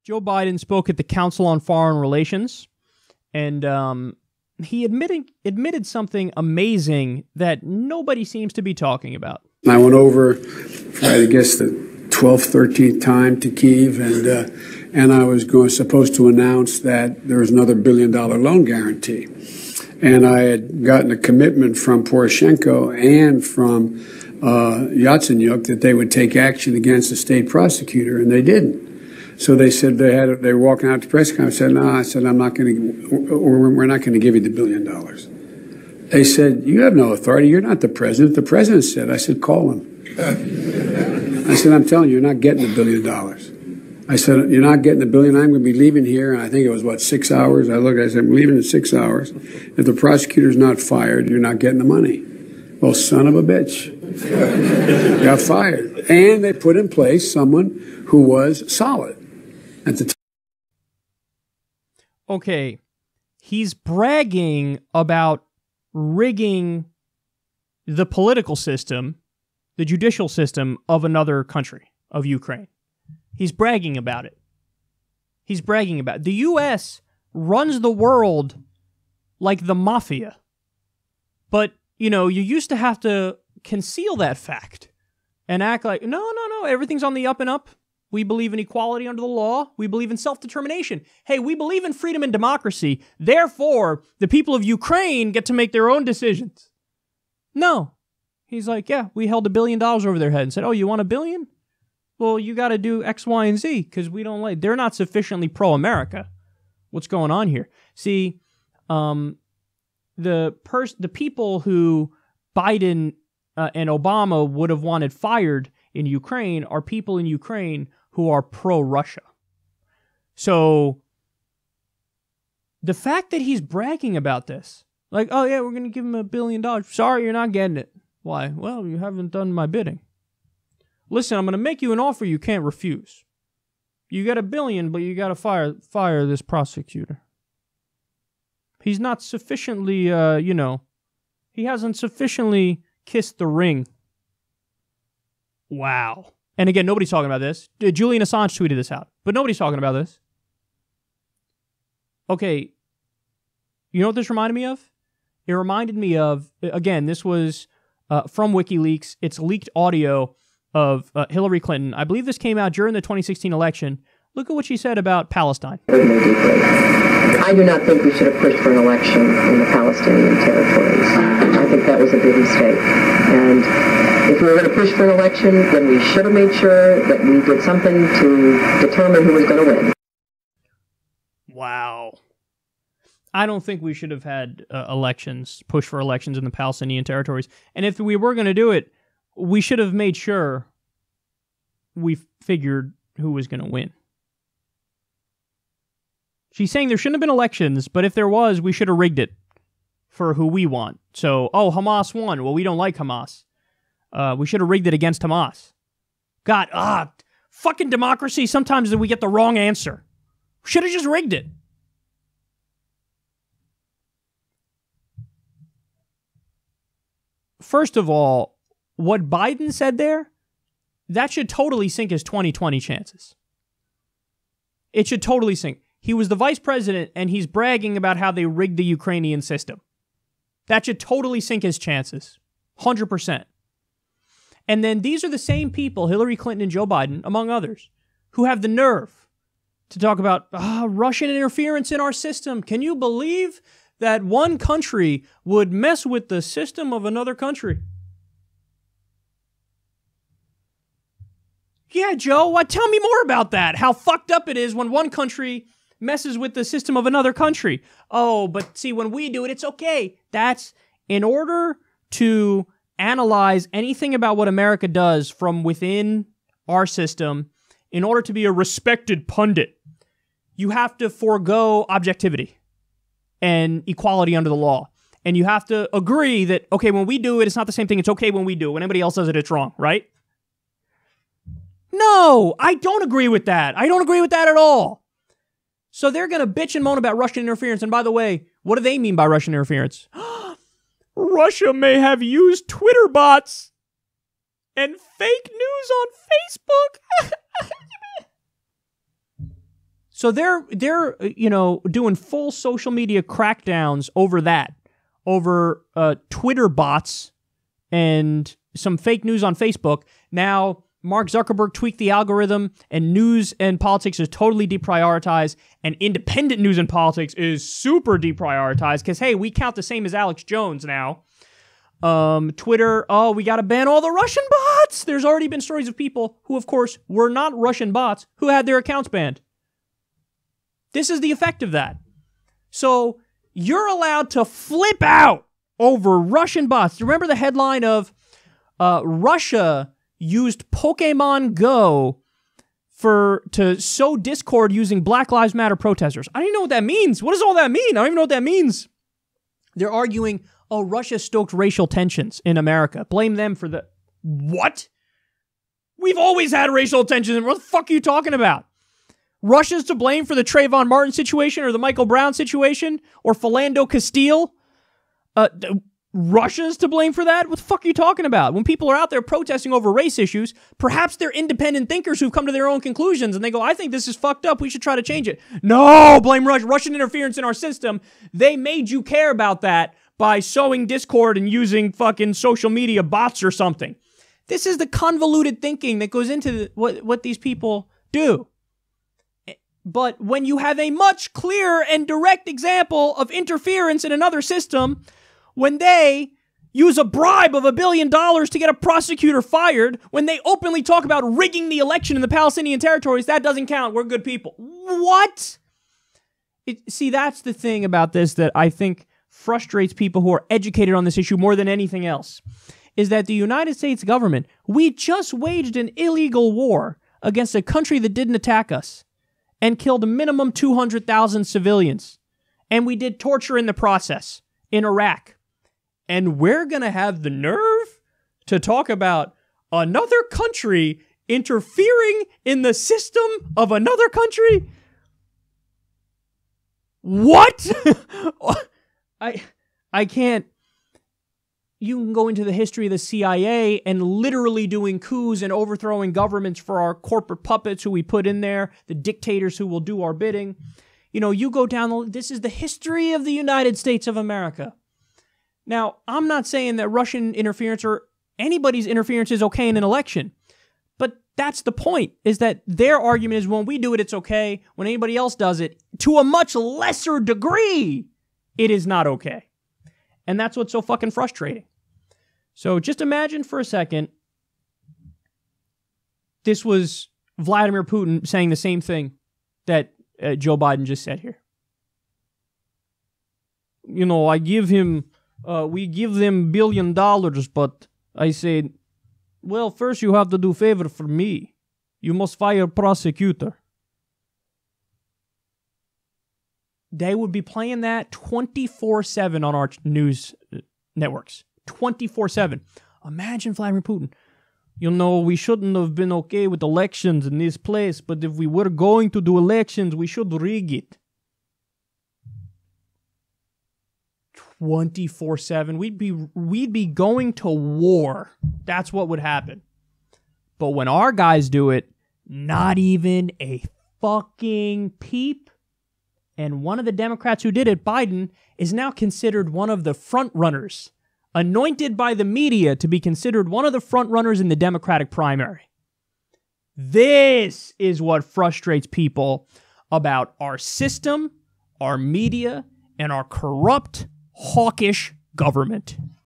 Joe Biden spoke at the Council on Foreign Relations, and he admitted something amazing that nobody seems to be talking about. I went over, for, I guess, the 12th, 13th time to Kyiv, and I was supposed to announce that there was another $1 billion loan guarantee. And I had gotten a commitment from Poroshenko and from Yatsenyuk that they would take action against the state prosecutor, and they didn't. So they said they were walking out to press conference. I said, no, I said, we're not going to give you the $1 billion. They said, you have no authority. You're not the president. The president said. I said, call him. I said, I'm telling you, you're not getting the $1 billion. I said, you're not getting the $1 billion. I'm going to be leaving here. And I think it was, 6 hours? I said, I'm leaving in 6 hours. If the prosecutor's not fired, you're not getting the money. Well, son of a bitch. Got fired. And they put in place someone who was solid at the time. Okay, he's bragging about rigging the political system, the judicial system of another country, of Ukraine. He's bragging about it. He's bragging about it. The U.S. runs the world like the mafia. But, you know, you used to have to conceal that fact and act like, no, everything's on the up and up. We believe in equality under the law. We believe in self-determination. Hey, we believe in freedom and democracy. Therefore, the people of Ukraine get to make their own decisions. No. He's like, yeah, we held $1 billion over their head and said, oh, you want $1 billion? Well, you got to do X, Y, and Z because we don't like. They're not sufficiently pro-America. What's going on here? See, the people who Biden and Obama would have wanted fired in Ukraine are people in Ukraine who are pro-Russia. So the fact that he's bragging about this, like, oh yeah, we're going to give him $1 billion. Sorry, you're not getting it. Why? Well, you haven't done my bidding. Listen, I'm going to make you an offer you can't refuse. You get $1 billion, but you got to fire this prosecutor. He's not sufficiently, he hasn't sufficiently kissed the ring. Wow. And again, nobody's talking about this. Julian Assange tweeted this out, but nobody's talking about this. Okay, you know what this reminded me of? It reminded me of, again, this was from WikiLeaks. It's leaked audio of Hillary Clinton. I believe this came out during the 2016 election. Look at what she said about Palestine. I do not think we should have pushed for an election in the Palestinian territories. I think that was a big mistake. And if we were going to push for an election, then we should have made sure that we did something to determine who was going to win. Wow. I don't think we should have had push for elections in the Palestinian territories. And if we were going to do it, we should have made sure we figured who was going to win. She's saying there shouldn't have been elections, but if there was, we should have rigged it for who we want. So, Hamas won. Well, we don't like Hamas. We should have rigged it against Hamas. God, fucking democracy. Sometimes we get the wrong answer. Should have just rigged it. First of all, what Biden said there, that should totally sink his 2020 chances. It should totally sink. He was the vice president, and he's bragging about how they rigged the Ukrainian system. That should totally sink his chances. 100%. And then these are the same people, Hillary Clinton and Joe Biden, among others, who have the nerve to talk about Russian interference in our system. Can you believe that one country would mess with the system of another country? Yeah, Joe, tell me more about that. How fucked up it is when one country messes with the system of another country. Oh, but see, when we do it, it's okay. That's in order to analyze anything about what America does from within our system, in order to be a respected pundit, you have to forego objectivity and equality under the law. And you have to agree that, okay, when we do it, it's not the same thing. It's okay when we do it. When anybody else does it, it's wrong, right? No, I don't agree with that. I don't agree with that at all. So they're going to bitch and moan about Russian interference. And by the way, what do they mean by Russian interference? Russia may have used Twitter bots and fake news on Facebook. So they're doing full social media crackdowns over that, over Twitter bots and some fake news on Facebook. Now, Mark Zuckerberg tweaked the algorithm, and news and politics is totally deprioritized, and independent news and politics is super deprioritized because, hey, we count the same as Alex Jones now. Twitter, we got to ban all the Russian bots. There's already been stories of people who, of course, were not Russian bots who had their accounts banned. This is the effect of that. So you're allowed to flip out over Russian bots. Remember the headline of Russia used Pokemon Go to sow discord using Black Lives Matter protesters. I don't even know what that means. What does all that mean? I don't even know what that means. They're arguing, Russia stoked racial tensions in America. Blame them for the... What? We've always had racial tensions. What the fuck are you talking about? Russia's to blame for the Trayvon Martin situation or the Michael Brown situation or Philando Castile? Russia's to blame for that? What the fuck are you talking about? When people are out there protesting over race issues, perhaps they're independent thinkers who've come to their own conclusions and they go, I think this is fucked up. We should try to change it. No, blame Russia. Russian interference in our system. They made you care about that by sowing discord and using fucking social media bots or something. This is the convoluted thinking that goes into what these people do. But when you have a much clearer and direct example of interference in another system, when they use a bribe of $1 billion to get a prosecutor fired, when they openly talk about rigging the election in the Palestinian territories, that doesn't count. We're good people. What? See, that's the thing about this that I think frustrates people who are educated on this issue more than anything else, is that the United States government, we just waged an illegal war against a country that didn't attack us and killed a minimum 200,000 civilians. And we did torture in the process in Iraq. And we're going to have the nerve to talk about another country interfering in the system of another country? What? I can't. You can go into the history of the CIA and literally doing coups and overthrowing governments for our corporate puppets who we put in there, the dictators who will do our bidding. You go down, this is the history of the United States of America. Now, I'm not saying that Russian interference or anybody's interference is okay in an election, but that's the point, is that their argument is when we do it, it's okay. When anybody else does it, to a much lesser degree, it is not okay. And that's what's so fucking frustrating. So just imagine for a second, this was Vladimir Putin saying the same thing that Joe Biden just said here. I give him, we give them $1 billion, but I say, well, first you have to do a favor for me. You must fire a prosecutor. They would be playing that 24/7 on our news networks. 24/7. Imagine Vladimir Putin. We shouldn't have been okay with elections in this place, but if we were going to do elections, we should rig it. 24/7. We'd be going to war. That's what would happen. But when our guys do it, not even a fucking peep. And one of the Democrats who did it, Biden, is now considered one of the front runners, anointed by the media to be considered one of the front runners in the Democratic primary. This is what frustrates people about our system, our media, and our corrupt, hawkish government.